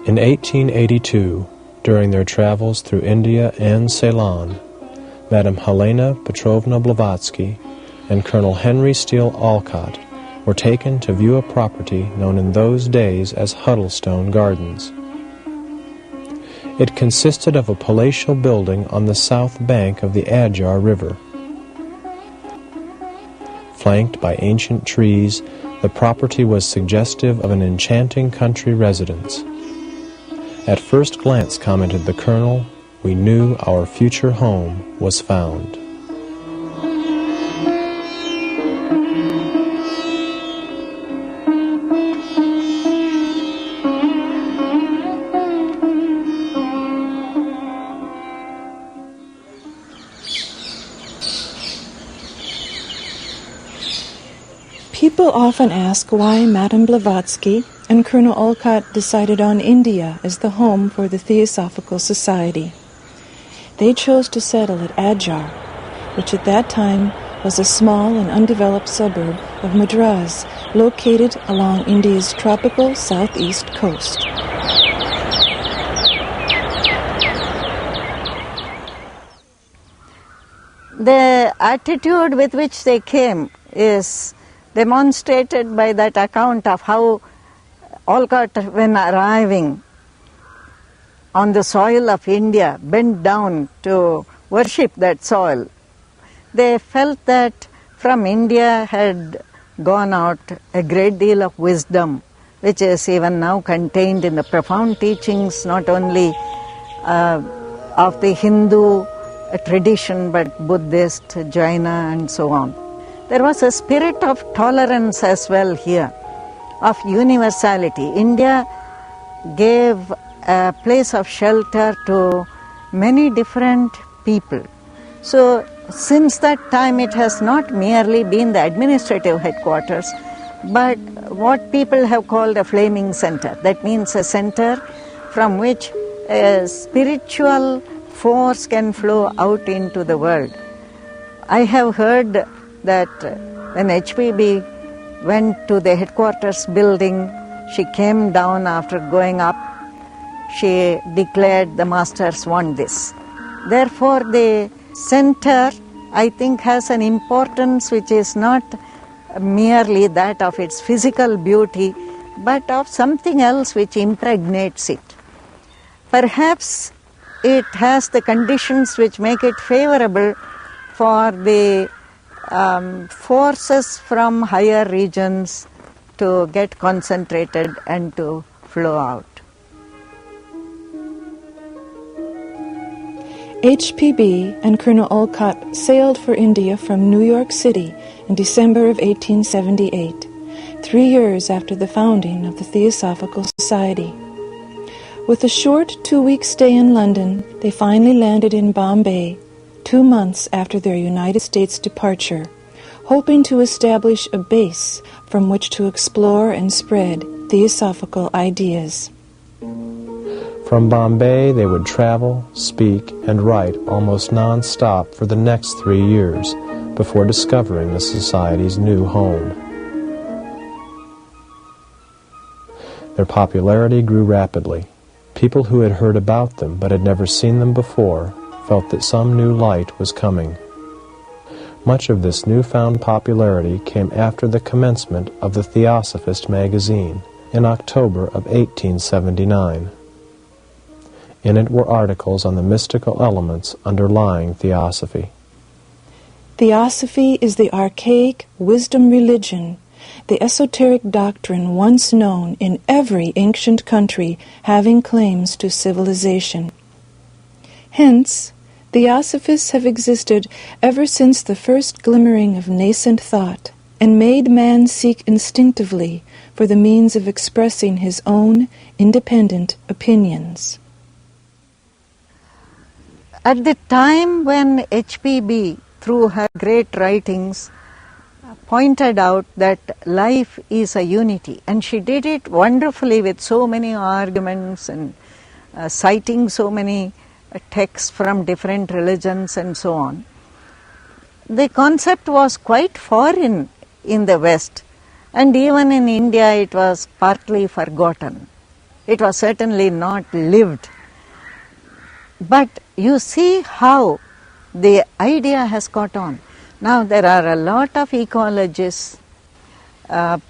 In 1882, during their travels through India and Ceylon, Madame Helena Petrovna Blavatsky and Colonel Henry Steele Alcott were taken to view a property known in those days as Huddlestone Gardens. It consisted of a palatial building on the south bank of the Adyar River. Flanked by ancient trees, the property was suggestive of an enchanting country residence. At first glance, commented the colonel, we knew our future home was found. People often ask why Madame Blavatsky and Colonel Alcott decided on India as the home for the Theosophical Society. They chose to settle at Adyar, which at that time was a small and undeveloped suburb of Madras, located along India's tropical southeast coast. The attitude with which they came is demonstrated by that account of how Alcott, when arriving on the soil of India, bent down to worship that soil. They felt that from India had gone out a great deal of wisdom, which is even now contained in the profound teachings not only of the Hindu tradition but Buddhist, Jaina and so on. There was a spirit of tolerance as well here, of universality. India gave a place of shelter to many different people. So since that time it has not merely been the administrative headquarters, but what people have called a flaming center. That means a center from which a spiritual force can flow out into the world. I have heard that when HPB went to the headquarters building, she came down after going up, she declared the masters want this. Therefore the center, I think, has an importance which is not merely that of its physical beauty, but of something else which impregnates it. Perhaps it has the conditions which make it favorable for the forces from higher regions to get concentrated and to flow out. HPB and Colonel Alcott sailed for India from New York City in December of 1878, 3 years after the founding of the Theosophical Society. With a short 2-week stay in London, they finally landed in Bombay 2 months after their United States departure, hoping to establish a base from which to explore and spread theosophical ideas. From Bombay, they would travel, speak, and write almost non-stop for the next 3 years before discovering the Society's new home. Their popularity grew rapidly. People who had heard about them but had never seen them before felt that some new light was coming. Much of this newfound popularity came after the commencement of the Theosophist magazine in October of 1879. In it were articles on the mystical elements underlying Theosophy. Theosophy is the archaic wisdom religion, the esoteric doctrine once known in every ancient country having claims to civilization. Hence, Theosophists have existed ever since the first glimmering of nascent thought, and made man seek instinctively for the means of expressing his own independent opinions. At the time when HPB, through her great writings, pointed out that life is a unity, and she did it wonderfully with so many arguments and citing so many texts from different religions and so on. The concept was quite foreign in the West, and even in India it was partly forgotten. It was certainly not lived. But you see how the idea has caught on. Now there are a lot of ecologists,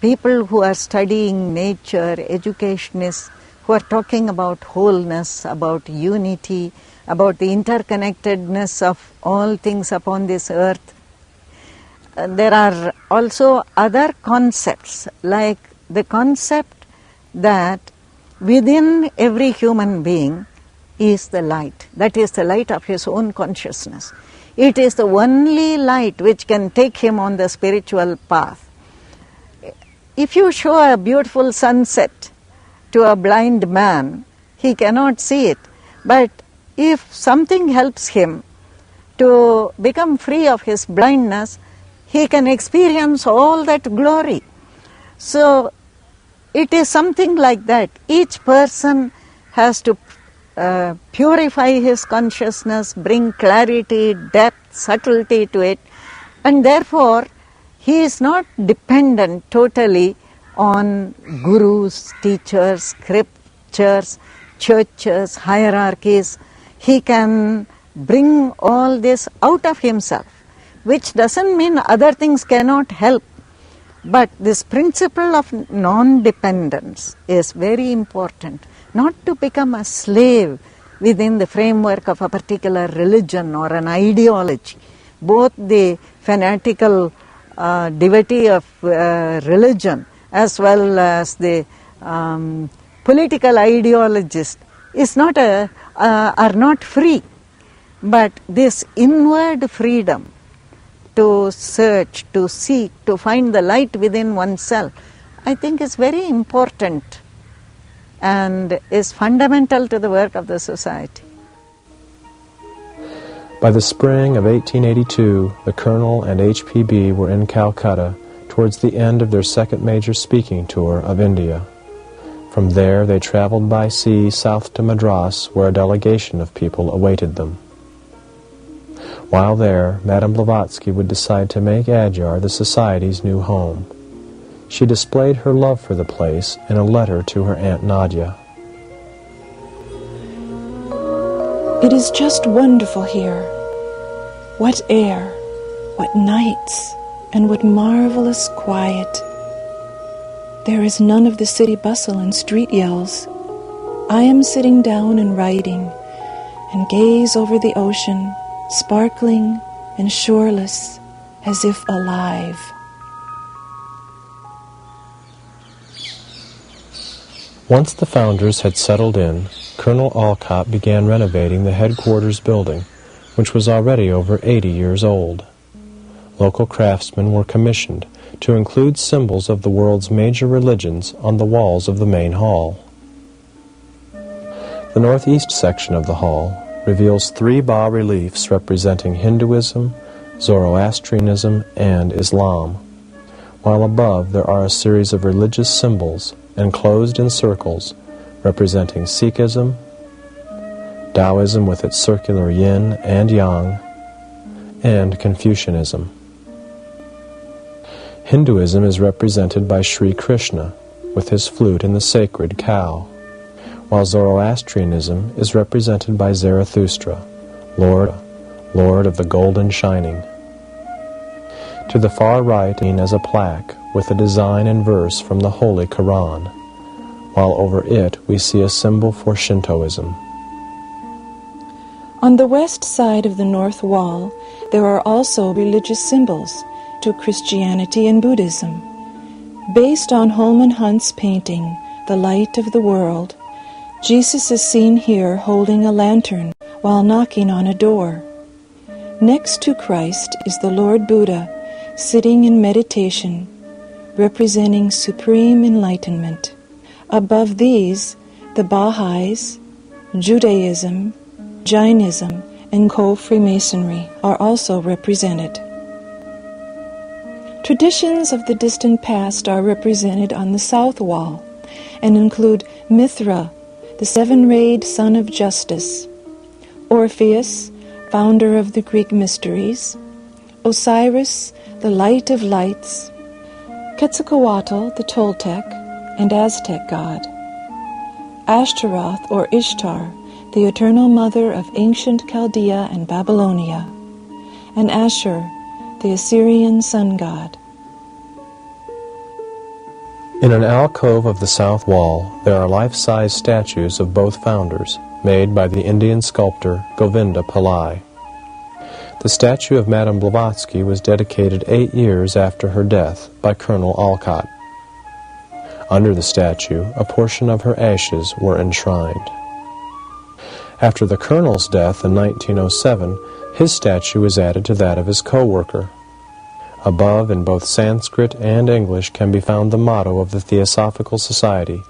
people who are studying nature, educationists, who are talking about wholeness, about unity, about the interconnectedness of all things upon this earth. There are also other concepts, like the concept that within every human being is the light. That is the light of his own consciousness. It is the only light which can take him on the spiritual path. If you show a beautiful sunset to a blind man, he cannot see it. But if something helps him to become free of his blindness, he can experience all that glory. So it is something like that. Each person has to purify his consciousness, bring clarity, depth, subtlety to it, and therefore he is not dependent totally on gurus, teachers, scriptures, churches, hierarchies. He can bring all this out of himself, which doesn't mean other things cannot help. But this principle of non-dependence is very important. Not to become a slave within the framework of a particular religion or an ideology. Both the fanatical devotee of religion as well as the political ideologist are not free. But this inward freedom to search, to seek, to find the light within oneself, I think is very important and is fundamental to the work of the society. By the spring of 1882, the Colonel and HPB were in Calcutta towards the end of their second major speaking tour of India. From there they traveled by sea south to Madras, where a delegation of people awaited them. While there, Madame Blavatsky would decide to make Adyar the Society's new home. She displayed her love for the place in a letter to her Aunt Nadia. It is just wonderful here. What air, what nights, and what marvelous quiet. There is none of the city bustle and street yells. I am sitting down and writing, and gaze over the ocean, sparkling and shoreless, as if alive. Once the founders had settled in, Colonel Alcott began renovating the headquarters building, which was already over 80 years old. Local craftsmen were commissioned to include symbols of the world's major religions on the walls of the main hall. The northeast section of the hall reveals 3 bas-reliefs representing Hinduism, Zoroastrianism, and Islam, while above there are a series of religious symbols enclosed in circles representing Sikhism, Taoism with its circular yin and yang, and Confucianism. Hinduism is represented by Sri Krishna with his flute and the sacred cow, while Zoroastrianism is represented by Zarathustra, Lord of the Golden Shining. To the far right is a plaque with a design and verse from the Holy Quran, while over it we see a symbol for Shintoism. On the west side of the north wall, there are also religious symbols to Christianity and Buddhism. Based on Holman Hunt's painting, The Light of the World, Jesus is seen here holding a lantern while knocking on a door. Next to Christ is the Lord Buddha, sitting in meditation, representing supreme enlightenment. Above these, the Baha'is, Judaism, Jainism, and Co-Freemasonry are also represented. Traditions of the distant past are represented on the south wall and include Mithra, the 7-rayed son of justice, Orpheus, founder of the Greek mysteries, Osiris, the light of lights, Quetzalcoatl, the Toltec and Aztec god, Ashtaroth or Ishtar, the eternal mother of ancient Chaldea and Babylonia, and Ashur, the Assyrian sun god. In an alcove of the south wall, there are life-size statues of both founders, made by the Indian sculptor Govinda Pillai. The statue of Madame Blavatsky was dedicated 8 years after her death by Colonel Alcott. Under the statue, a portion of her ashes were enshrined. After the Colonel's death in 1907, his statue was added to that of his co-worker. Above, in both Sanskrit and English, can be found the motto of the Theosophical Society,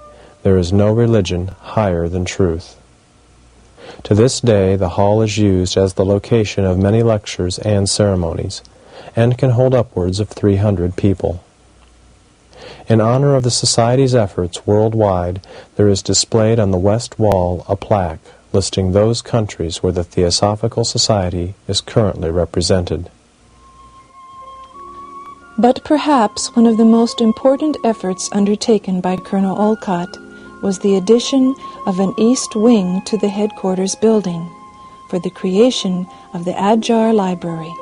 "There is no religion higher than truth." To this day, the hall is used as the location of many lectures and ceremonies, and can hold upwards of 300 people. In honor of the Society's efforts worldwide, there is displayed on the west wall a plaque listing those countries where the Theosophical Society is currently represented. But perhaps one of the most important efforts undertaken by Colonel Alcott was the addition of an east wing to the headquarters building for the creation of the Adyar Library.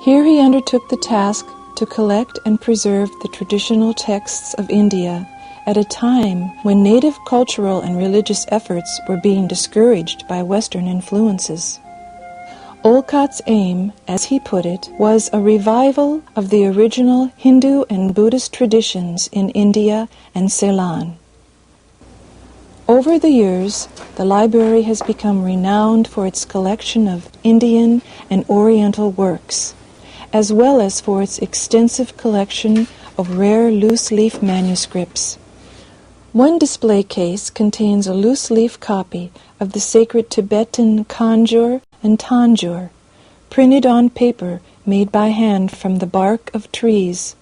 Here he undertook the task to collect and preserve the traditional texts of India at a time when native cultural and religious efforts were being discouraged by Western influences. Alcott's aim, as he put it, was a revival of the original Hindu and Buddhist traditions in India and Ceylon. Over the years, the library has become renowned for its collection of Indian and Oriental works, as well as for its extensive collection of rare loose-leaf manuscripts. One display case contains a loose-leaf copy of the sacred Tibetan Kanjur and Tanjur, printed on paper made by hand from the bark of trees.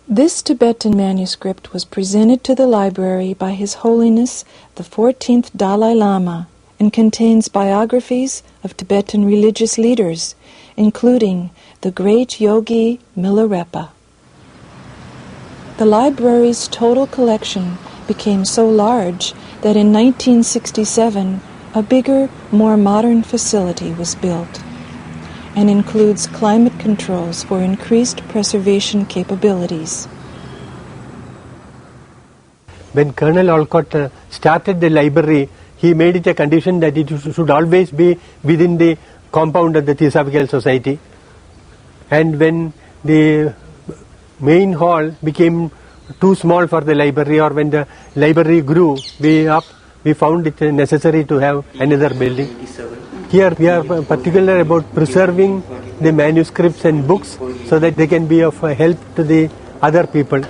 This Tibetan manuscript was presented to the library by His Holiness the 14th Dalai Lama and contains biographies of Tibetan religious leaders, including the great yogi Milarepa. The library's total collection became so large that in 1967 a bigger, more modern facility was built and includes climate controls for increased preservation capabilities. When Colonel Alcott started the library, he made it a condition that it should always be within the compound of the Theosophical Society. And when the main hall became too small for the library, or when the library grew way up, we found it necessary to have another building. Here we are particular about preserving the manuscripts and books so that they can be of help to the other people.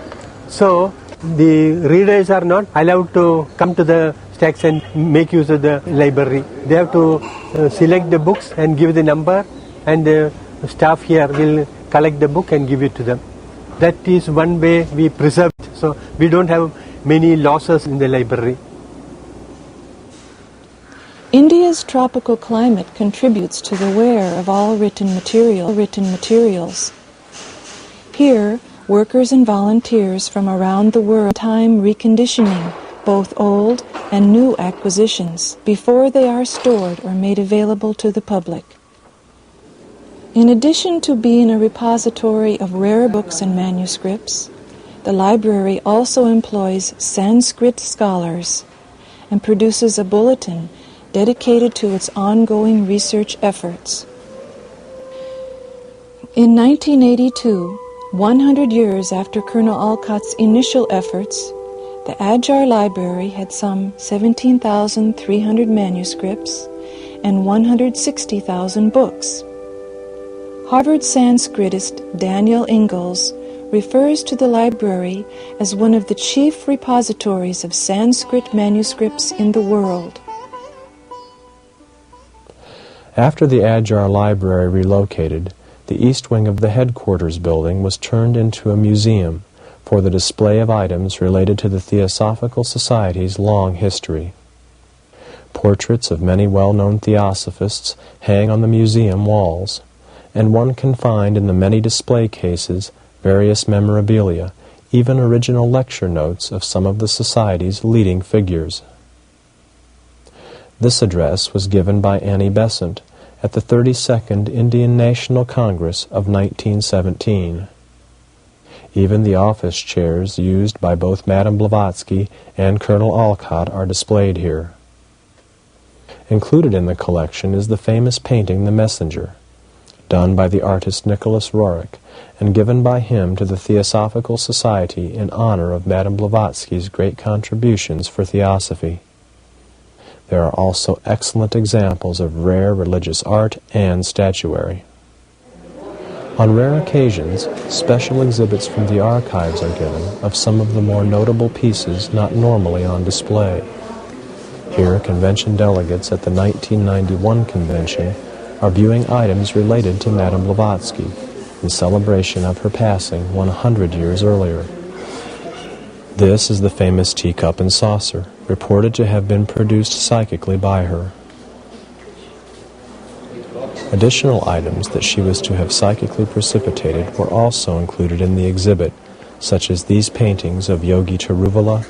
So the readers are not allowed to come to the stacks and make use of the library. They have to select the books and give the number, and the staff here will collect the book and give it to them. That is one way we preserve it. So we don't have many losses in the library. India's tropical climate contributes to the wear of all written materials. Here, workers and volunteers from around the world time reconditioning both old and new acquisitions before they are stored or made available to the public. In addition to being a repository of rare books and manuscripts, the library also employs Sanskrit scholars and produces a bulletin dedicated to its ongoing research efforts. In 1982, 100 years after Colonel Alcott's initial efforts, the Adyar Library had some 17,300 manuscripts and 160,000 books. Harvard Sanskritist Daniel Ingalls refers to the library as one of the chief repositories of Sanskrit manuscripts in the world. After the Adyar Library relocated, the east wing of the headquarters building was turned into a museum for the display of items related to the Theosophical Society's long history. Portraits of many well-known theosophists hang on the museum walls, and one can find in the many display cases various memorabilia, even original lecture notes of some of the Society's leading figures. This address was given by Annie Besant at the 32nd Indian National Congress of 1917. Even the office chairs used by both Madame Blavatsky and Colonel Alcott are displayed here. Included in the collection is the famous painting The Messenger, done by the artist Nicholas Roerich and given by him to the Theosophical Society in honor of Madame Blavatsky's great contributions for theosophy. There are also excellent examples of rare religious art and statuary. On rare occasions, special exhibits from the archives are given of some of the more notable pieces not normally on display. Here, convention delegates at the 1991 convention are viewing items related to Madame Blavatsky in celebration of her passing 100 years earlier. This is the famous teacup and saucer, reported to have been produced psychically by her. Additional items that she was to have psychically precipitated were also included in the exhibit, such as these paintings of Yogi Tiruvala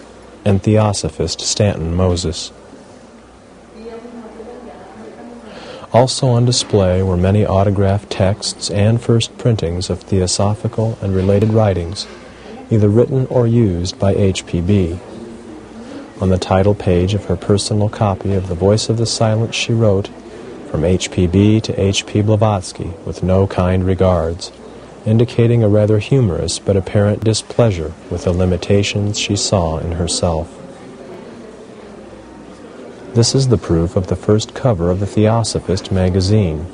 and Theosophist Stanton Moses. Also on display were many autographed texts and first printings of theosophical and related writings, either written or used by H.P.B. On the title page of her personal copy of The Voice of the Silent she wrote, "From H.P.B. to H.P. Blavatsky, with no kind regards," indicating a rather humorous but apparent displeasure with the limitations she saw in herself. This is the proof of the first cover of the Theosophist magazine.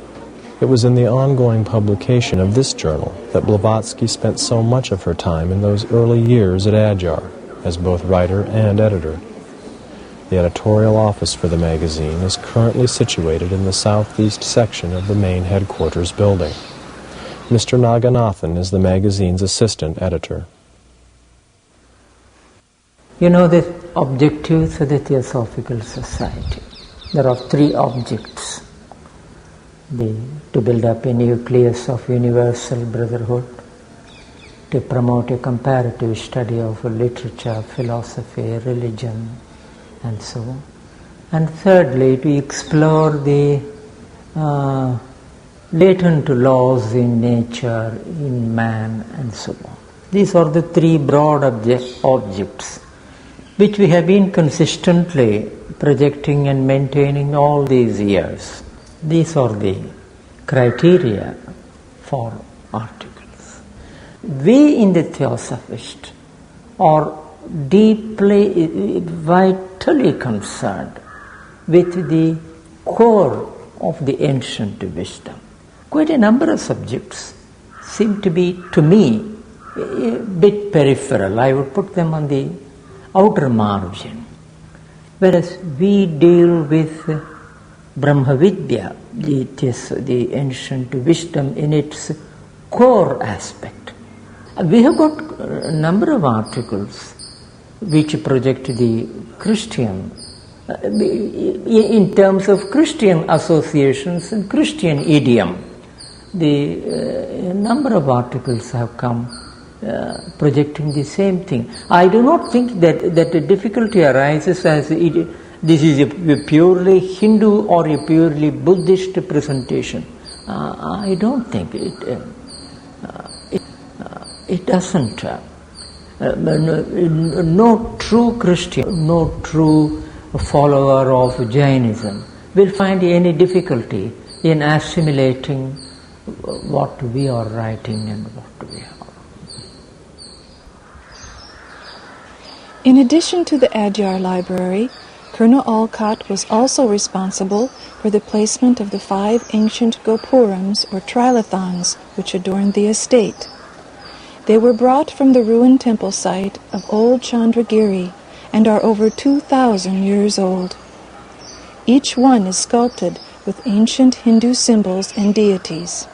It was in the ongoing publication of this journal that Blavatsky spent so much of her time in those early years at Adyar, as both writer and editor. The editorial office for the magazine is currently situated in the southeast section of the main headquarters building. Mr. Naganathan is the magazine's assistant editor. You know the objectives of the Theosophical Society. There are three objects. To build up a nucleus of universal brotherhood, to promote a comparative study of literature, philosophy, religion, and so on. And thirdly, to explore the latent laws in nature, in man, and so on. These are the three broad objects which we have been consistently projecting and maintaining all these years. These are the criteria for articles. We in the Theosophist are deeply, vitally concerned with the core of the ancient wisdom. Quite a number of subjects seem to be, to me, a bit peripheral. I would put them on the outer margin. Whereas we deal with Brahma Vidya, the ancient wisdom in its core aspect. We have got a number of articles which project the Christian, in terms of Christian associations and Christian idiom. A number of articles have come projecting the same thing. I do not think that the difficulty arises as this is a purely Hindu or a purely Buddhist presentation. I don't think it doesn't. No true Christian, no true follower of Jainism will find any difficulty in assimilating what we are writing and what we are. In addition to the Adyar Library, Colonel Alcott was also responsible for the placement of the 5 ancient gopurams or trilithons which adorned the estate. They were brought from the ruined temple site of Old Chandragiri and are over 2,000 years old. Each one is sculpted with ancient Hindu symbols and deities.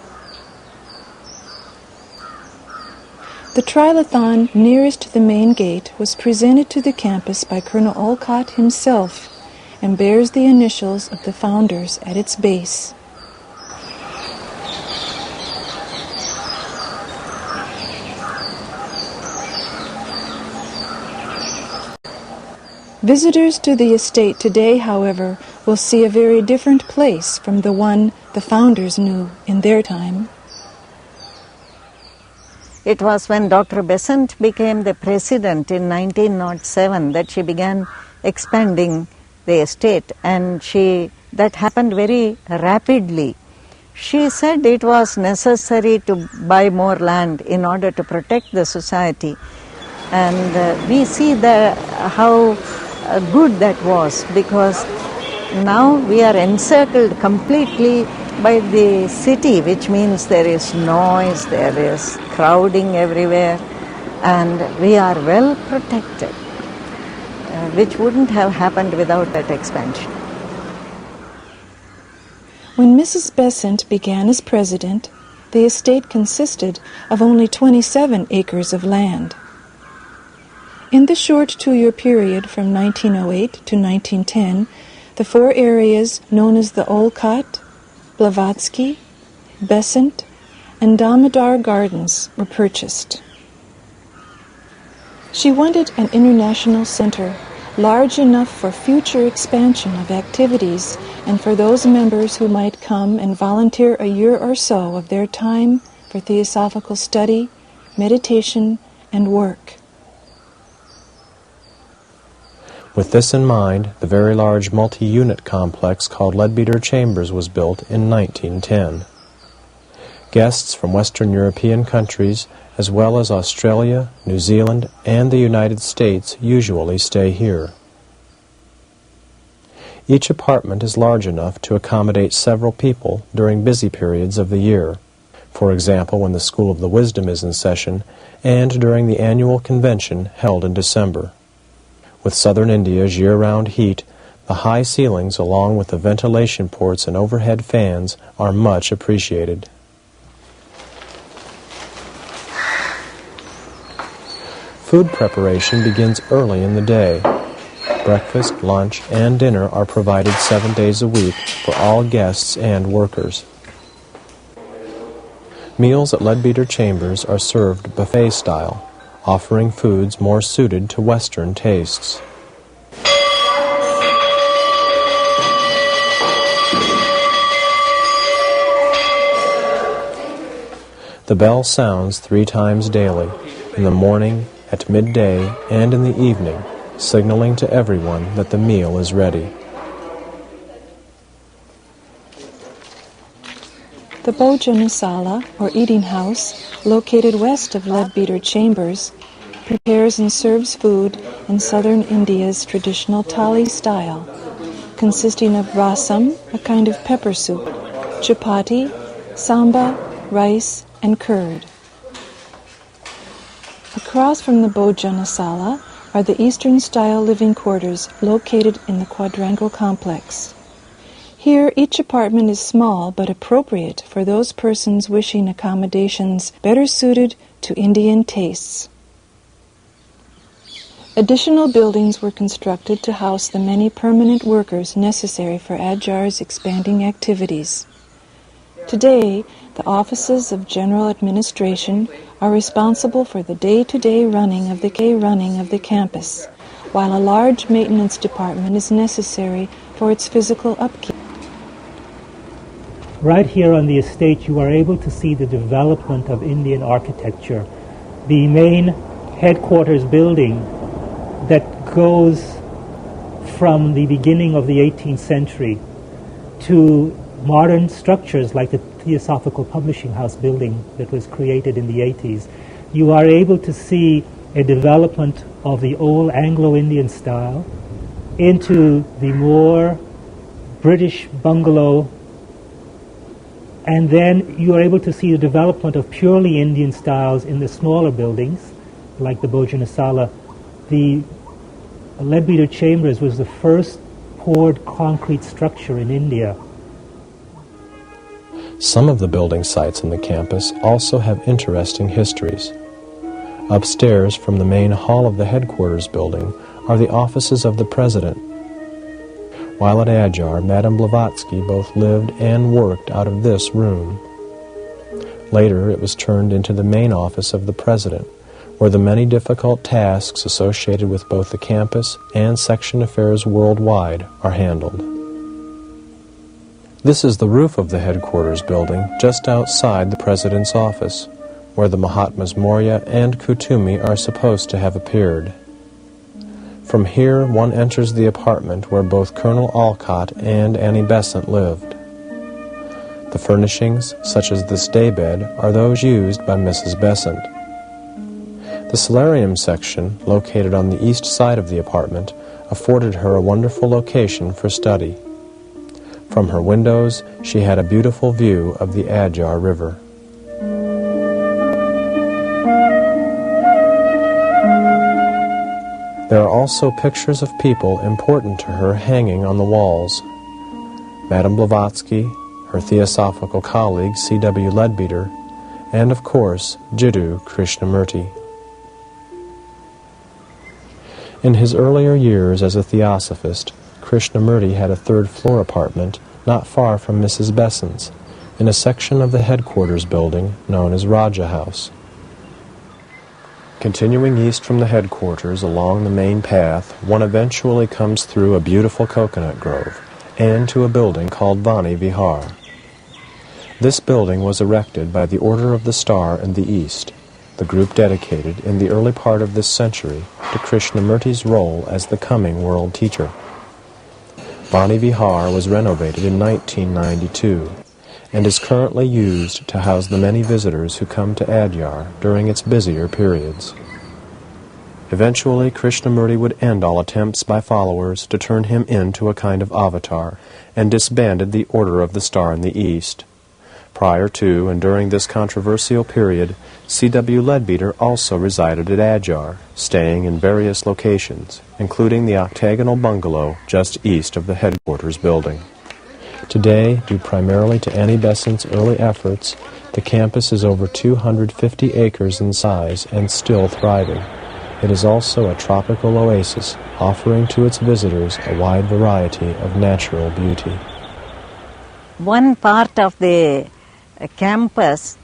The trilithon nearest the main gate was presented to the campus by Colonel Alcott himself and bears the initials of the founders at its base. Visitors to the estate today, however, will see a very different place from the one the founders knew in their time. It was when Dr. Besant became the president in 1907 that she began expanding the estate, and that happened very rapidly. She said it was necessary to buy more land in order to protect the society, and we see how good that was, because now we are encircled completely by the city, which means there is noise, there is crowding everywhere, and we are well protected, which wouldn't have happened without that expansion. When Mrs. Besant began as president, the estate consisted of only 27 acres of land. In the short 2-year period from 1908 to 1910, the 4 areas known as the Alcott, Blavatsky, Besant, and Damodar Gardens were purchased. She wanted an international center large enough for future expansion of activities and for those members who might come and volunteer a year or so of their time for theosophical study, meditation, and work. With this in mind, the very large multi-unit complex called Leadbeater Chambers was built in 1910. Guests from Western European countries, as well as Australia, New Zealand, and the United States, usually stay here. Each apartment is large enough to accommodate several people during busy periods of the year. For example, when the School of the Wisdom is in session, and during the annual convention held in December. With southern India's year-round heat, the high ceilings along with the ventilation ports and overhead fans are much appreciated. Food preparation begins early in the day. Breakfast, lunch, and dinner are provided 7 days a week for all guests and workers. Meals at Leadbeater Chambers are served buffet style, offering foods more suited to Western tastes. The bell sounds 3 times daily, in the morning, at midday, and in the evening, signaling to everyone that the meal is ready. The Bhojanasala, or eating house, located west of Leadbeater Chambers, prepares and serves food in southern India's traditional thali style, consisting of rasam, a kind of pepper soup, chapati, samba, rice, and curd. Across from the Bhojanasala are the Eastern-style living quarters located in the quadrangle complex. Here, each apartment is small but appropriate for those persons wishing accommodations better suited to Indian tastes. Additional buildings were constructed to house the many permanent workers necessary for Adyar's expanding activities. Today, the offices of general administration are responsible for the day-to-day running of the campus, while a large maintenance department is necessary for its physical upkeep. Right here on the estate, you are able to see the development of Indian architecture. The main headquarters building that goes from the beginning of the 18th century to modern structures like the Theosophical Publishing House building that was created in the 80s. You are able to see a development of the old Anglo-Indian style into the more British bungalow, and then you are able to see the development of purely Indian styles in the smaller buildings, like the Bhojanasala. The Leadbeater Chambers was the first poured concrete structure in India. Some of the building sites in the campus also have interesting histories. Upstairs from the main hall of the headquarters building are the offices of the president. While at Adyar, Madame Blavatsky both lived and worked out of this room. Later, it was turned into the main office of the president, where the many difficult tasks associated with both the campus and section affairs worldwide are handled. This is the roof of the headquarters building just outside the President's office, where the Mahatmas Maurya and Kutumi are supposed to have appeared. From here, one enters the apartment where both Colonel Alcott and Annie Besant lived. The furnishings, such as this daybed, are those used by Mrs. Besant. The solarium section, located on the east side of the apartment, afforded her a wonderful location for study. From her windows, she had a beautiful view of the Adyar River. There are also pictures of people important to her hanging on the walls. Madame Blavatsky, her theosophical colleague C.W. Leadbeater, and of course Jiddu Krishnamurti. In his earlier years as a theosophist, Krishnamurti had a third-floor apartment not far from Mrs. Besant's, in a section of the headquarters building known as Raja House. Continuing east from the headquarters along the main path, one eventually comes through a beautiful coconut grove and to a building called Vani Vihar. This building was erected by the Order of the Star in the East, the group dedicated in the early part of this century to Krishnamurti's role as the coming world teacher. Vani Vihar was renovated in 1992 and is currently used to house the many visitors who come to Adyar during its busier periods. Eventually, Krishnamurti would end all attempts by followers to turn him into a kind of avatar and disbanded the Order of the Star in the East. Prior to and during this controversial period, C.W. Leadbeater also resided at Adyar, staying in various locations, including the octagonal bungalow just east of the headquarters building. Today, due primarily to Annie Besant's early efforts, the campus is over 250 acres in size and still thriving. It is also a tropical oasis, offering to its visitors a wide variety of natural beauty. One part of the campus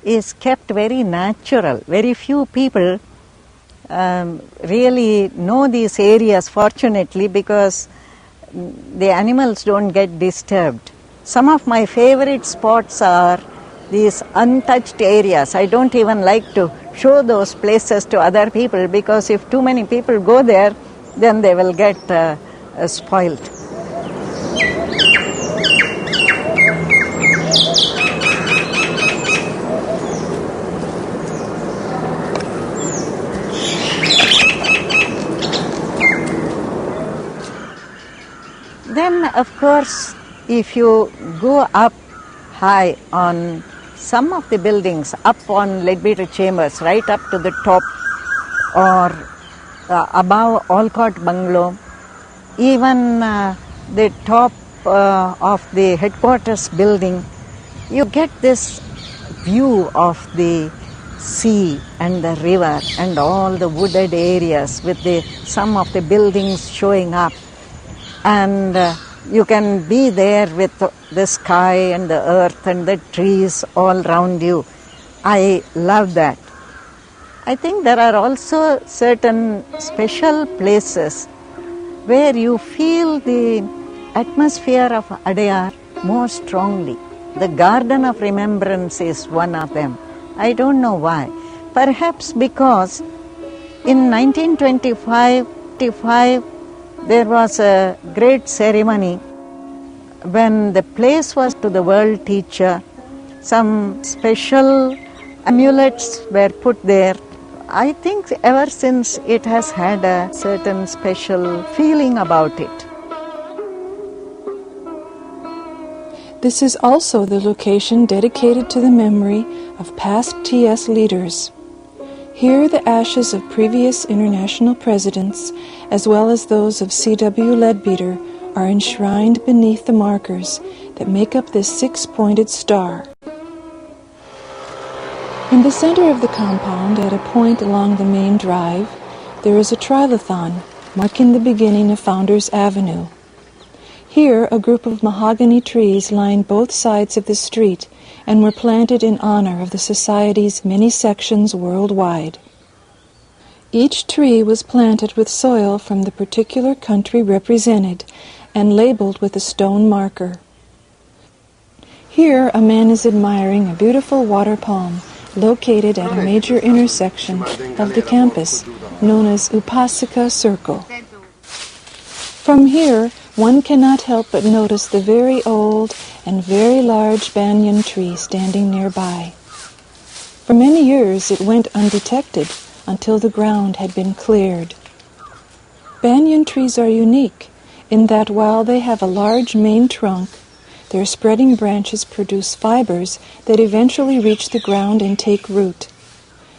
is kept very natural. Very few people really know these areas, fortunately, because the animals don't get disturbed. Some of my favorite spots are these untouched areas. I don't even like to show those places to other people because if too many people go there, then they will get spoiled. Then, of course, if you go up high on some of the buildings, up on Leadbeater Chambers, right up to the top, or above Alcott Bungalow, even the top of the headquarters building, you get this view of the sea and the river and all the wooded areas with some of the buildings showing up. And you can be there with the sky and the earth and the trees all around you. I love that. I think there are also certain special places where you feel the atmosphere of Adyar more strongly. The Garden of Remembrance is one of them. I don't know why. Perhaps because in 1925, there was a great ceremony when the place was to the world teacher. Some special amulets were put there. I think ever since it has had a certain special feeling about it. This is also the location dedicated to the memory of past TS leaders. Here the ashes of previous international presidents, as well as those of C.W. Leadbeater, are enshrined beneath the markers that make up this six-pointed star. In the center of the compound, at a point along the main drive, there is a trilithon marking the beginning of Founders Avenue. Here, a group of mahogany trees line both sides of the street and were planted in honor of the Society's many sections worldwide. Each tree was planted with soil from the particular country represented and labeled with a stone marker. Here a man is admiring a beautiful water palm located at a major intersection of the campus, known as Upasika Circle. From here, one cannot help but notice the very old and very large banyan tree standing nearby. For many years it went undetected until the ground had been cleared. Banyan trees are unique in that while they have a large main trunk, their spreading branches produce fibers that eventually reach the ground and take root.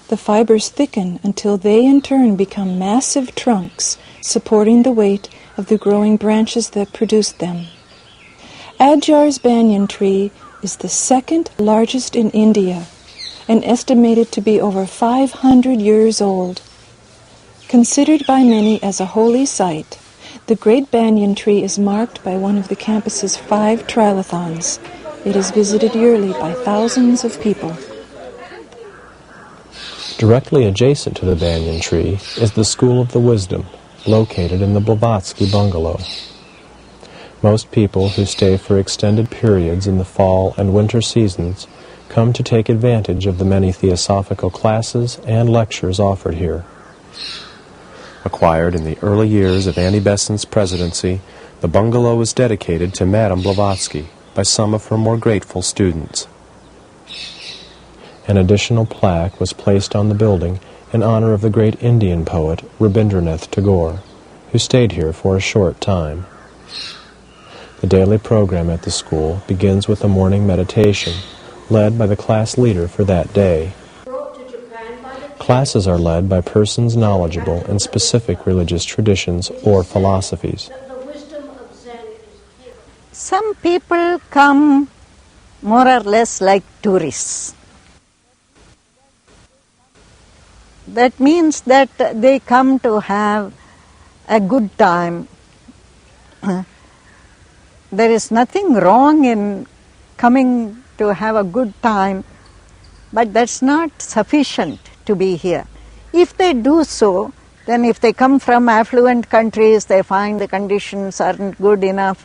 The fibers thicken until they in turn become massive trunks, supporting the weight of the growing branches that produced them. Adyar's banyan tree is the second largest in India and estimated to be over 500 years old. Considered by many as a holy site, the great banyan tree is marked by one of the campus's 5 trilathons. It is visited yearly by thousands of people. Directly adjacent to the banyan tree is the School of the Wisdom, located in the Blavatsky bungalow. Most people who stay for extended periods in the fall and winter seasons come to take advantage of the many theosophical classes and lectures offered here. Acquired in the early years of Annie Besant's presidency, the bungalow was dedicated to Madame Blavatsky by some of her more grateful students. An additional plaque was placed on the building in honor of the great Indian poet Rabindranath Tagore, who stayed here for a short time. The daily program at the school begins with a morning meditation, led by the class leader for that day. Classes are led by persons knowledgeable in specific religious traditions or philosophies. Some people come more or less like tourists. That means that they come to have a good time. There is nothing wrong in coming to have a good time, but that's not sufficient to be here. If they do so, then if they come from affluent countries, they find the conditions aren't good enough,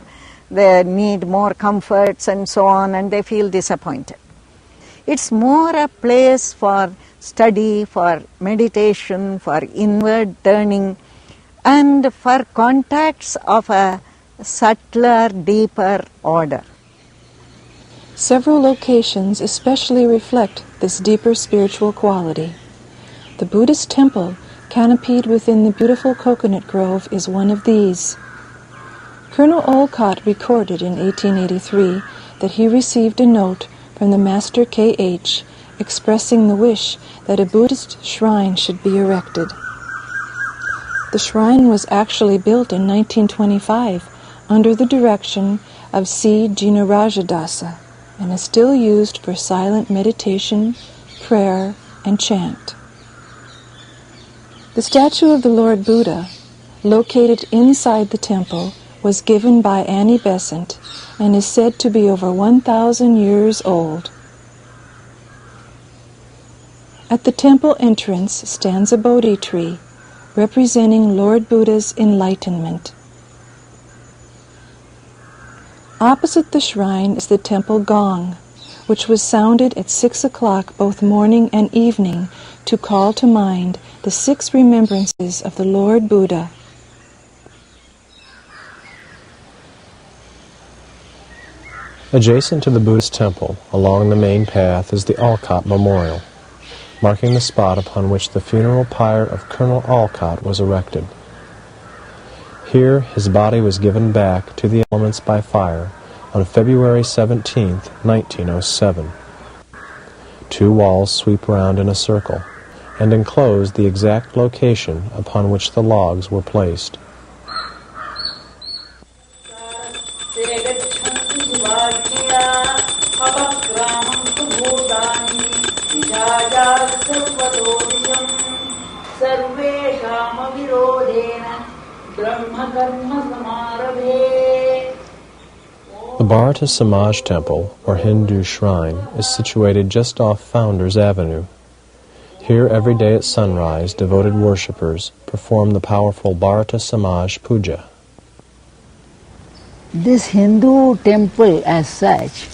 they need more comforts and so on, and they feel disappointed. It's more a place for study, for meditation, for inward turning, and for contacts of a subtler, deeper order. Several locations especially reflect this deeper spiritual quality. The Buddhist Temple, canopied within the beautiful coconut grove, is one of these. Colonel Alcott recorded in 1883 that he received a note from the Master K.H. expressing the wish that a Buddhist shrine should be erected. The shrine was actually built in 1925 under the direction of C. Jinarajadasa and is still used for silent meditation, prayer, and chant. The statue of the Lord Buddha, located inside the temple, was given by Annie Besant and is said to be over 1,000 years old. At the temple entrance stands a Bodhi tree, representing Lord Buddha's enlightenment. Opposite the shrine is the temple gong, which was sounded at 6 o'clock both morning and evening to call to mind the 6 remembrances of the Lord Buddha. Adjacent to the Buddhist temple, along the main path, is the Alcott Memorial, marking the spot upon which the funeral pyre of Colonel Alcott was erected. Here his body was given back to the elements by fire on February 17, 1907. 2 walls sweep round in a circle and enclose the exact location upon which the logs were placed. The Bharata Samaj Temple, or Hindu shrine, is situated just off Founders Avenue. Here every day at sunrise, devoted worshippers perform the powerful Bharata Samaj Puja. This Hindu temple as such,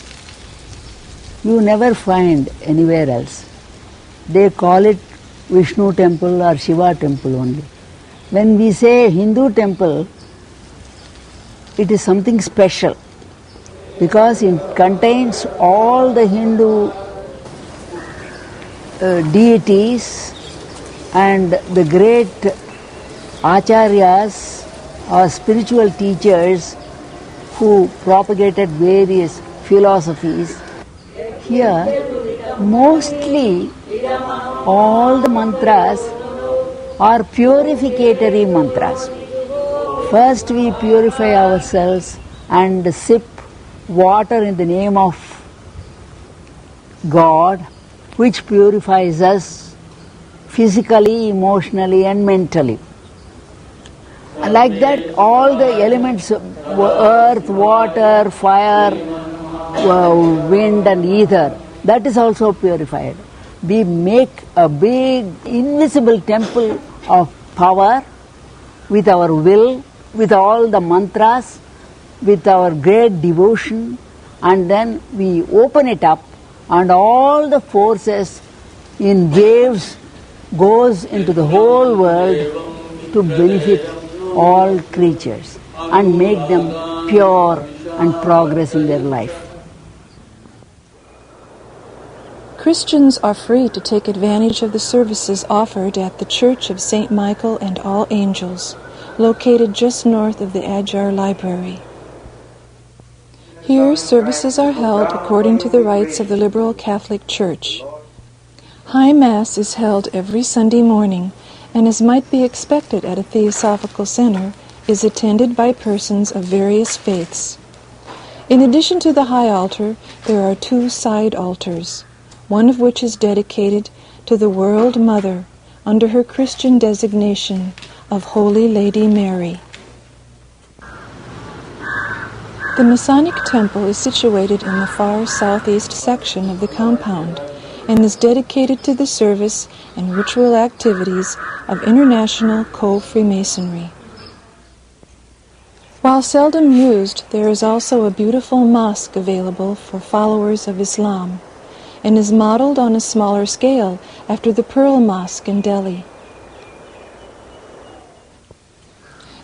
you never find anywhere else. They call it Vishnu temple or Shiva temple only. When we say Hindu temple, it is something special because it contains all the Hindu deities and the great acharyas or spiritual teachers who propagated various philosophies. Here, mostly all the mantras are purificatory mantras. First we purify ourselves and sip water in the name of God, which purifies us physically, emotionally and mentally. Like that, all the elements, earth, water, fire, wind and ether, that is also purified. We make a big invisible temple of power with our will, with all the mantras, with our great devotion, and then we open it up and all the forces in waves goes into the whole world to benefit all creatures and make them pure and progress in their life. Christians are free to take advantage of the services offered at the Church of St. Michael and All Angels, located just north of the Adyar Library. Here, services are held according to the rites of the Liberal Catholic Church. High Mass is held every Sunday morning, and as might be expected at a theosophical center, is attended by persons of various faiths. In addition to the high altar, there are 2 side altars, one of which is dedicated to the World Mother under her Christian designation of Holy Lady Mary. The Masonic Temple is situated in the far southeast section of the compound and is dedicated to the service and ritual activities of International Co-Freemasonry. While seldom used, there is also a beautiful mosque available for followers of Islam, and is modeled on a smaller scale after the Pearl Mosque in Delhi.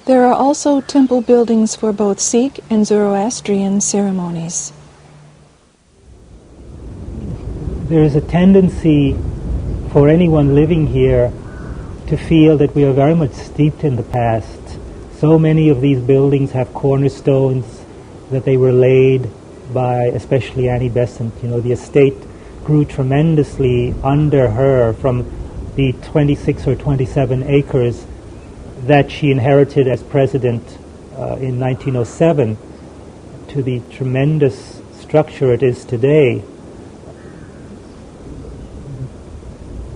There are also temple buildings for both Sikh and Zoroastrian ceremonies. There is a tendency for anyone living here to feel that we are very much steeped in the past. So many of these buildings have cornerstones that they were laid by especially Annie Besant. You know, the estate grew tremendously under her from the 26 or 27 acres that she inherited as president in 1907 to the tremendous structure it is today.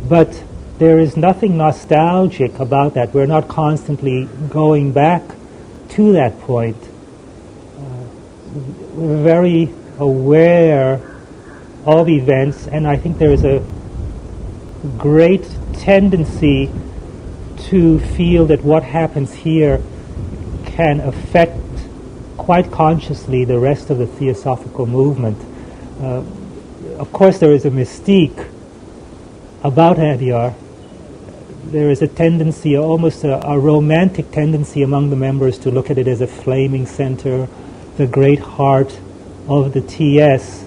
But there is nothing nostalgic about that. We're not constantly going back to that point. We're very aware of events, and I think there is a great tendency to feel that what happens here can affect quite consciously the rest of the theosophical movement. Of course, there is a mystique about Adyar. There is a tendency, almost a romantic tendency among the members to look at it as a flaming center, the great heart of the TS.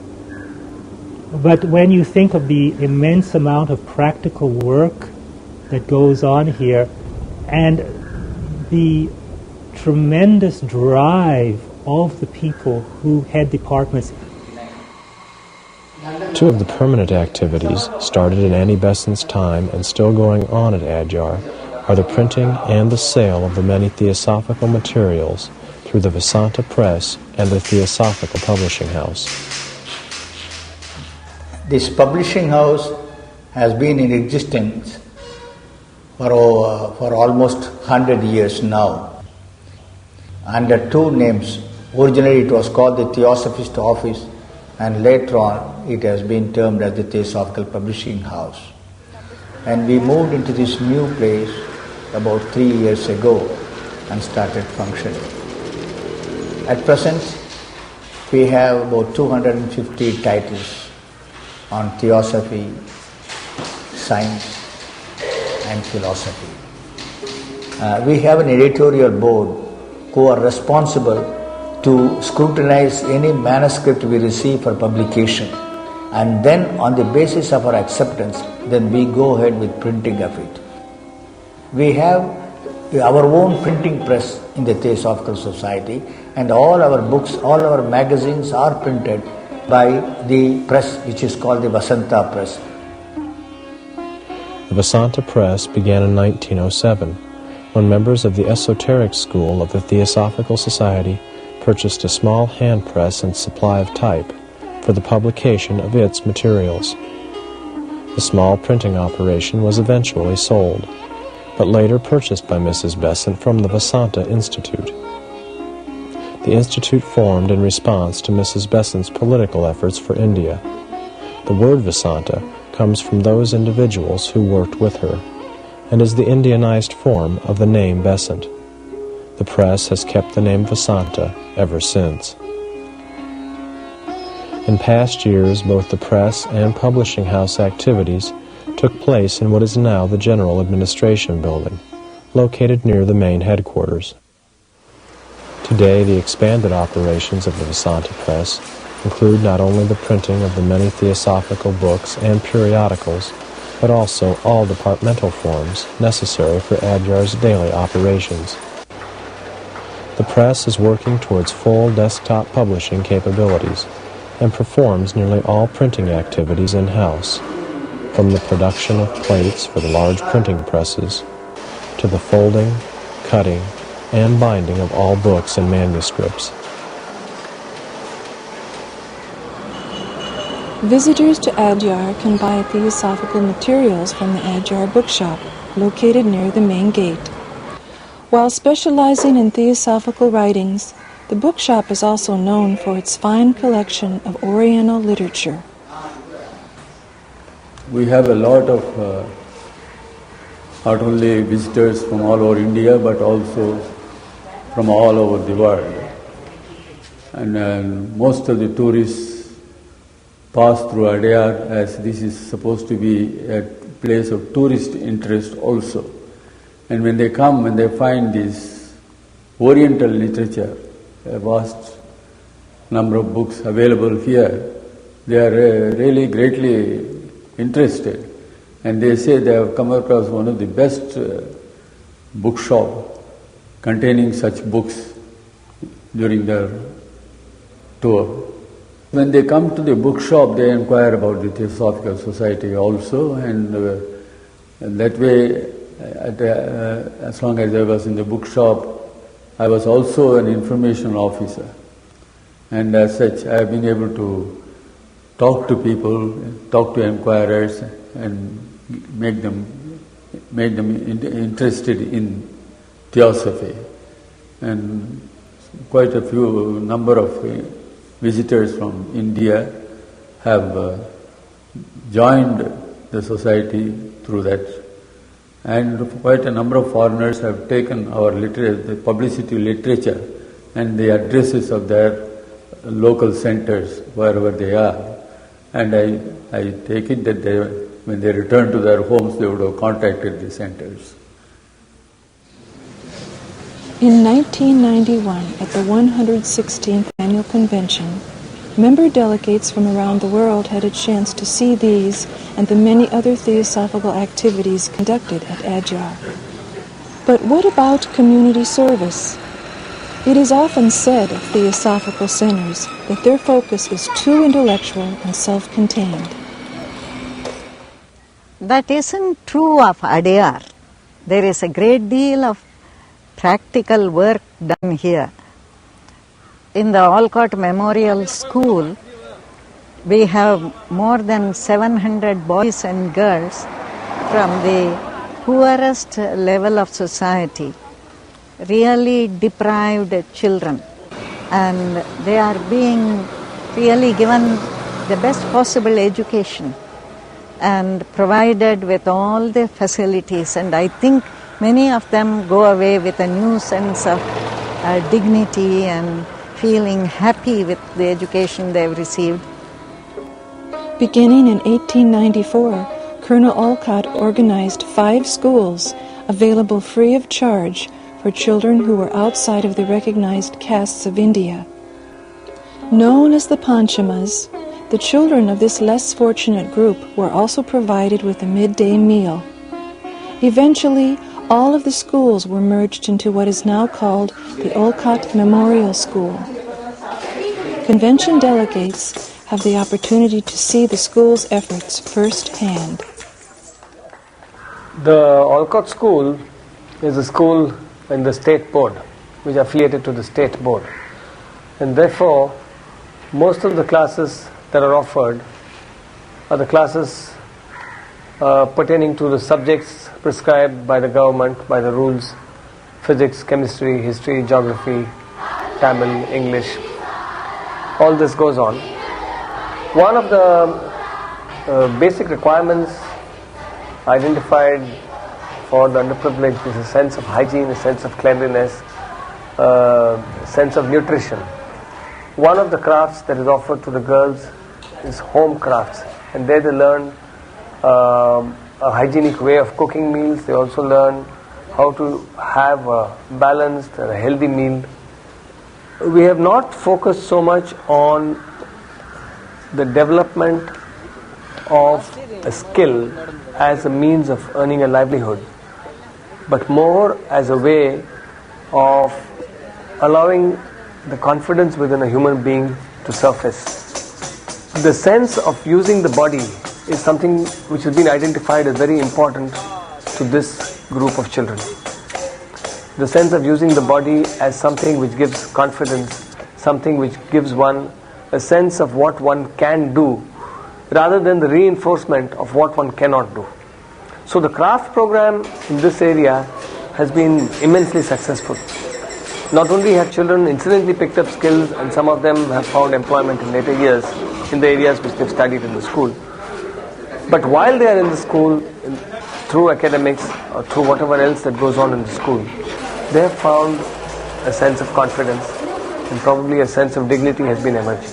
But when you think of the immense amount of practical work that goes on here and the tremendous drive of the people who head departments. 2 of the permanent activities, started in Annie Besant's time and still going on at Adyar, are the printing and the sale of the many theosophical materials through the Vasanta Press and the Theosophical Publishing House. This publishing house has been in existence for almost 100 years now, under 2 names. Originally it was called the Theosophist Office, and later on it has been termed as the Theosophical Publishing House. and we moved into this new place about 3 years ago and started functioning. At present, we have about 250 titles on theosophy, science and philosophy. We have an editorial board who are responsible to scrutinize any manuscript we receive for publication, and then on the basis of our acceptance, then we go ahead with printing of it. We have our own printing press in the Theosophical Society, and all our books, all our magazines are printed by the press which is called the Vasanta Press. The Vasanta Press began in 1907, when members of the esoteric school of the Theosophical Society purchased a small hand press and supply of type for the publication of its materials. The small printing operation was eventually sold, but later purchased by Mrs. Besant from the Vasanta Institute. The Institute formed in response to Mrs. Besant's political efforts for India. The word Vasanta comes from those individuals who worked with her, and is the Indianized form of the name Besant. The press has kept the name Vasanta ever since. In past years, both the press and publishing house activities took place in what is now the General Administration Building, located near the main headquarters. Today, the expanded operations of the Vasanta Press include not only the printing of the many theosophical books and periodicals, but also all departmental forms necessary for Adyar's daily operations. The press is working towards full desktop publishing capabilities and performs nearly all printing activities in-house, from the production of plates for the large printing presses to the folding, cutting, and binding of all books and manuscripts. Visitors to Adyar can buy theosophical materials from the Adyar bookshop, located near the main gate. While specializing in theosophical writings, the bookshop is also known for its fine collection of Oriental literature. We have a lot of not only visitors from all over India, but also from all over the world. And most of the tourists pass through Adyar, as this is supposed to be a place of tourist interest also. And when they come and they find this Oriental literature, a vast number of books available here, they are really greatly interested. And they say they have come across one of the best bookshop containing such books during their tour. When they come to the bookshop, they inquire about the Theosophical Society also, and that way, as long as I was in the bookshop, I was also an information officer. And as such, I have been able to talk to people, talk to inquirers, and make them interested in theosophy. And quite a few number of visitors from India have joined the society through that, and quite a number of foreigners have taken our the publicity literature and the addresses of their local centers wherever they are, and I take it that when they return to their homes, they would have contacted the centers. In 1991, at the 116th Annual Convention, member delegates from around the world had a chance to see these and the many other theosophical activities conducted at Adyar. But what about community service? It is often said of theosophical centers that their focus is too intellectual and self-contained. That isn't true of Adyar. There is a great deal of practical work done here. In the Alcott Memorial School, we have more than 700 boys and girls from the poorest level of society, really deprived children, and they are being really given the best possible education. and provided with all the facilities, and I think many of them go away with a new sense of dignity and feeling happy with the education they've received. Beginning in 1894, Colonel Alcott organized 5 schools available free of charge for children who were outside of the recognized castes of India. Known as the Panchamas, the children of this less fortunate group were also provided with a midday meal. Eventually, all of the schools were merged into what is now called the Alcott Memorial School. Convention delegates have the opportunity to see the school's efforts firsthand. The Alcott School is a school in the state board, which is affiliated to the state board. And therefore, most of the classes that are offered are the classes pertaining to the subjects prescribed by the government, by the rules: physics, chemistry, history, geography, Tamil, English. All this goes on. One of the basic requirements identified for the underprivileged is a sense of hygiene, a sense of cleanliness, a sense of nutrition. One of the crafts that is offered to the girls is home crafts, and there they learn a hygienic way of cooking meals. They also learn how to have a balanced and a healthy meal. We have not focused so much on the development of a skill as a means of earning a livelihood, but more as a way of allowing the confidence within a human being to surface. The sense of using the body is something which has been identified as very important to this group of children. The sense of using the body as something which gives confidence, something which gives one a sense of what one can do, rather than the reinforcement of what one cannot do. So the craft program in this area has been immensely successful. Not only have children incidentally picked up skills, and some of them have found employment in later years in the areas which they've studied in the school, but while they are in the school, through academics or through whatever else that goes on in the school, they have found a sense of confidence, and probably a sense of dignity has been emerging.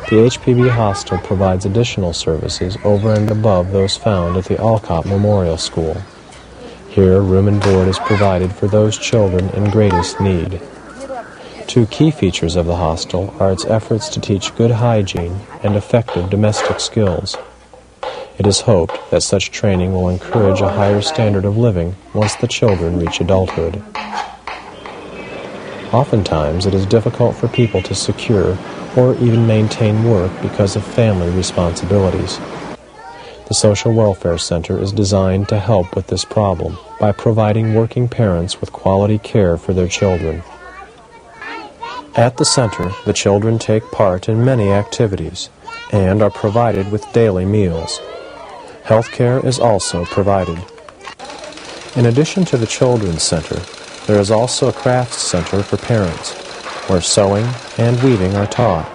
The HPB hostel provides additional services over and above those found at the Alcott Memorial School. Here, room and board is provided for those children in greatest need. 2 key features of the hostel are its efforts to teach good hygiene and effective domestic skills. It is hoped that such training will encourage a higher standard of living once the children reach adulthood. Oftentimes, it is difficult for people to secure or even maintain work because of family responsibilities. The Social Welfare Center is designed to help with this problem by providing working parents with quality care for their children. At the center, the children take part in many activities and are provided with daily meals. Healthcare is also provided. In addition to the Children's Center, there is also a crafts center for parents, where sewing and weaving are taught.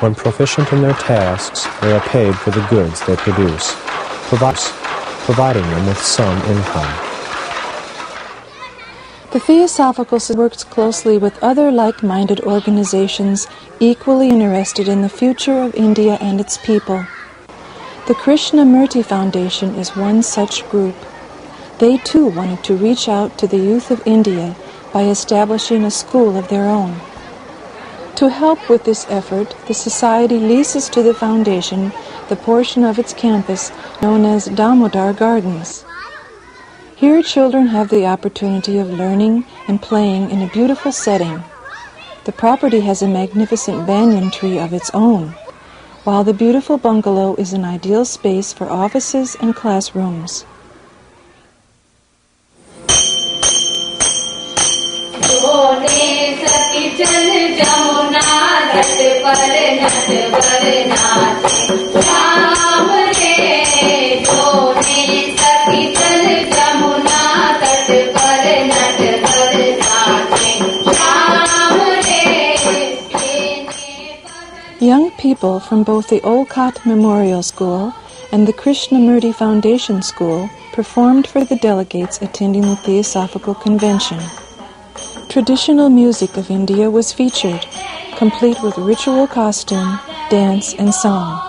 When proficient in their tasks, they are paid for the goods they produce, providing them with some income. The Theosophical Society works closely with other like-minded organizations equally interested in the future of India and its people. The Krishnamurti Foundation is one such group. They too wanted to reach out to the youth of India by establishing a school of their own. To help with this effort, the Society leases to the Foundation the portion of its campus known as Damodar Gardens. Here children have the opportunity of learning and playing in a beautiful setting. The property has a magnificent banyan tree of its own, while the beautiful bungalow is an ideal space for offices and classrooms. Young people from both the Alcott Memorial School and the Krishnamurti Foundation School performed for the delegates attending the Theosophical Convention. Traditional music of India was featured, complete with ritual costume, dance, and song.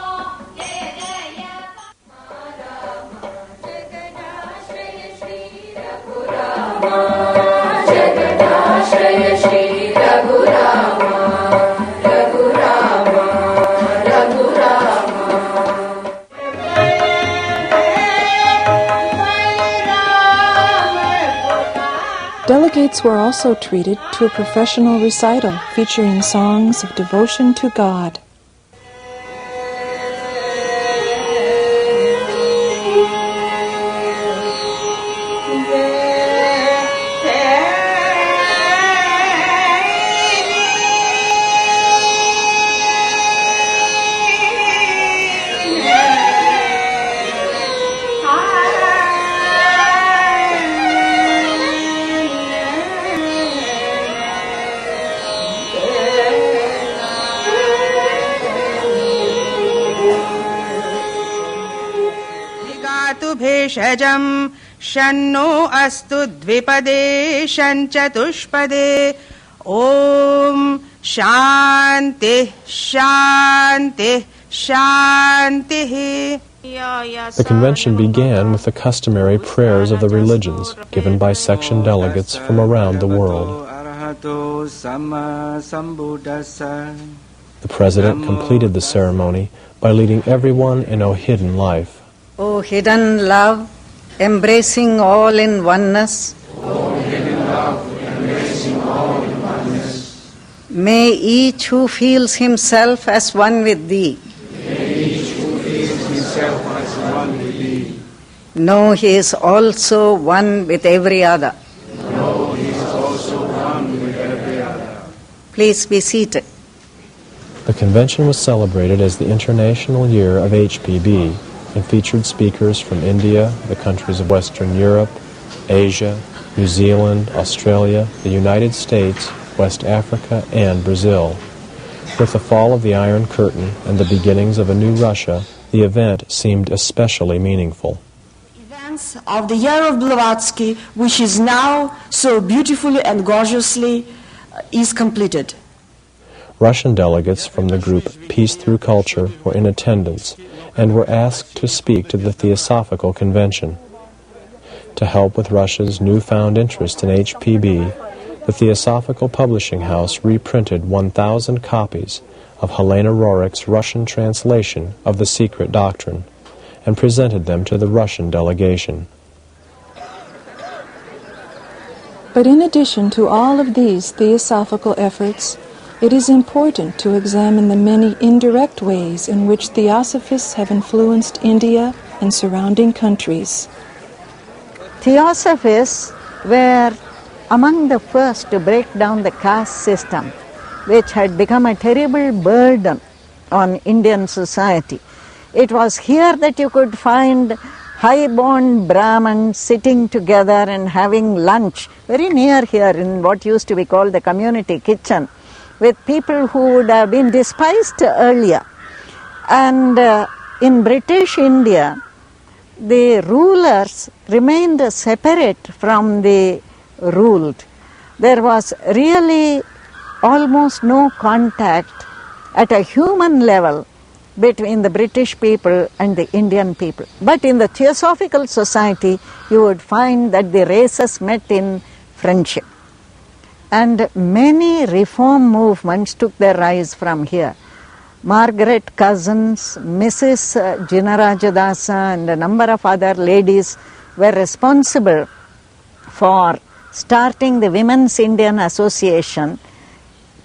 Delegates were also treated to a professional recital featuring songs of devotion to God. भेषजं शन्नो अस्तु द्विपदे शञ्चतुष्पदे ॐ शान्तिः शान्तिः शान्तिः. The convention began with the customary prayers of the religions given by section delegates from around the world. The President completed the ceremony by leading everyone in O hidden life. O hidden love, embracing all in oneness. O hidden love, embracing all in oneness. May each who feels himself as one with thee. May each who feels himself as one with thee. Know he is also one with every other. Know he is also one with every other. Please be seated. The convention was celebrated as the International Year of HPB and featured speakers from India, the countries of Western Europe, Asia, New Zealand, Australia, the United States, West Africa, and Brazil. With the fall of the Iron Curtain and the beginnings of a new Russia, the event seemed especially meaningful. Events of the Year of Blavatsky, which is now so beautifully and gorgeously is completed. Russian delegates from the group Peace Through Culture were in attendance and were asked to speak to the Theosophical Convention. To help with Russia's newfound interest in HPB, the Theosophical Publishing House reprinted 1,000 copies of Helena Rorick's Russian translation of The Secret Doctrine and presented them to the Russian delegation. But in addition to all of these theosophical efforts, it is important to examine the many indirect ways in which Theosophists have influenced India and surrounding countries. Theosophists were among the first to break down the caste system, which had become a terrible burden on Indian society. It was here that you could find high-born Brahmins sitting together and having lunch, very near here in what used to be called the community kitchen, with people who would have been despised earlier. And in British India, the rulers remained separate from the ruled. There was really almost no contact at a human level between the British people and the Indian people. But in the Theosophical Society, you would find that the races met in friendship. And many reform movements took their rise from here. Margaret Cousins, Mrs. Jinarajadasa, and a number of other ladies were responsible for starting the Women's Indian Association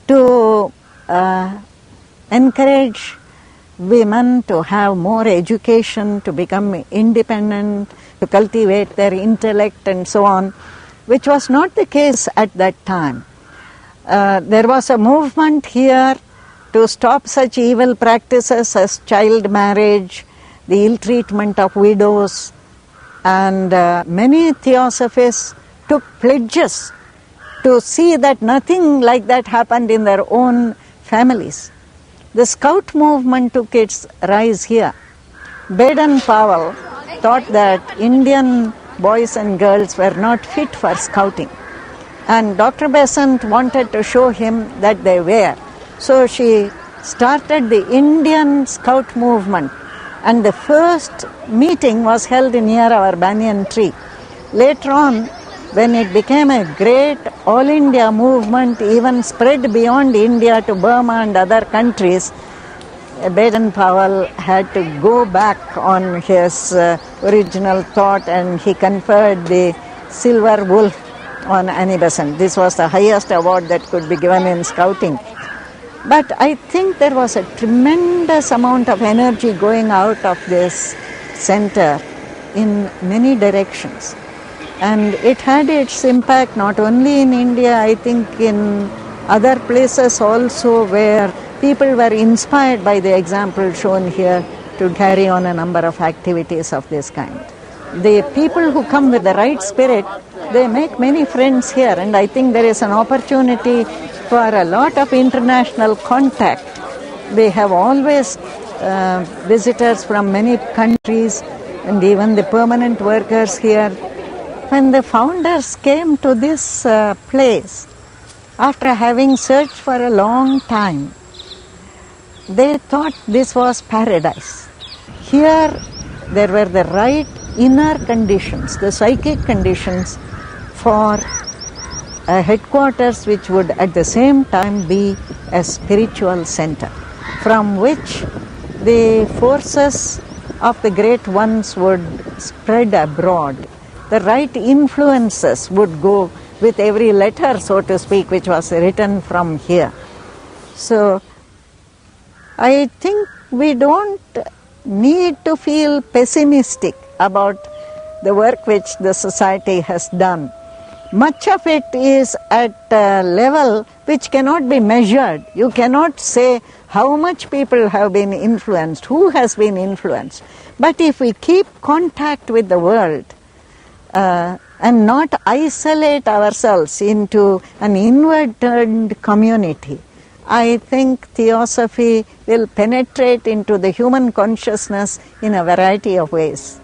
to encourage women to have more education, to become independent, to cultivate their intellect and so on, which was not the case at that time. There was a movement here to stop such evil practices as child marriage, the ill treatment of widows, and many Theosophists took pledges to see that nothing like that happened in their own families. the scout movement took its rise here. Baden-Powell thought that Indian boys and girls were not fit for scouting, and Dr. Besant wanted to show him that they were. So she started the Indian Scout movement, and the first meeting was held near our banyan tree. Later on, when it became a great all India movement, even spread beyond India to Burma and other countries, Baden-Powell had to go back on his original thought, and he conferred the Silver Wolf on Annie Besant. This was the highest award that could be given in scouting. But I think there was a tremendous amount of energy going out of this center in many directions. And it had its impact not only in India, I think in other places also, where people were inspired by the example shown here to carry on a number of activities of this kind. The people who come with the right spirit, they make many friends here, and I think there is an opportunity for a lot of international contact. We have always visitors from many countries, and even the permanent workers here. When the founders came to this place, after having searched for a long time, they thought this was paradise. Here there were the right inner conditions, the psychic conditions for a headquarters which would at the same time be a spiritual center, from which the forces of the great ones would spread abroad. The right influences would go with every letter, so to speak, which was written from here. So I think we don't need to feel pessimistic about the work which the society has done. Much of it is at a level which cannot be measured. You cannot say how much people have been influenced, who has been influenced. But if we keep contact with the world, and not isolate ourselves into an inward-turned community, I think Theosophy will penetrate into the human consciousness in a variety of ways.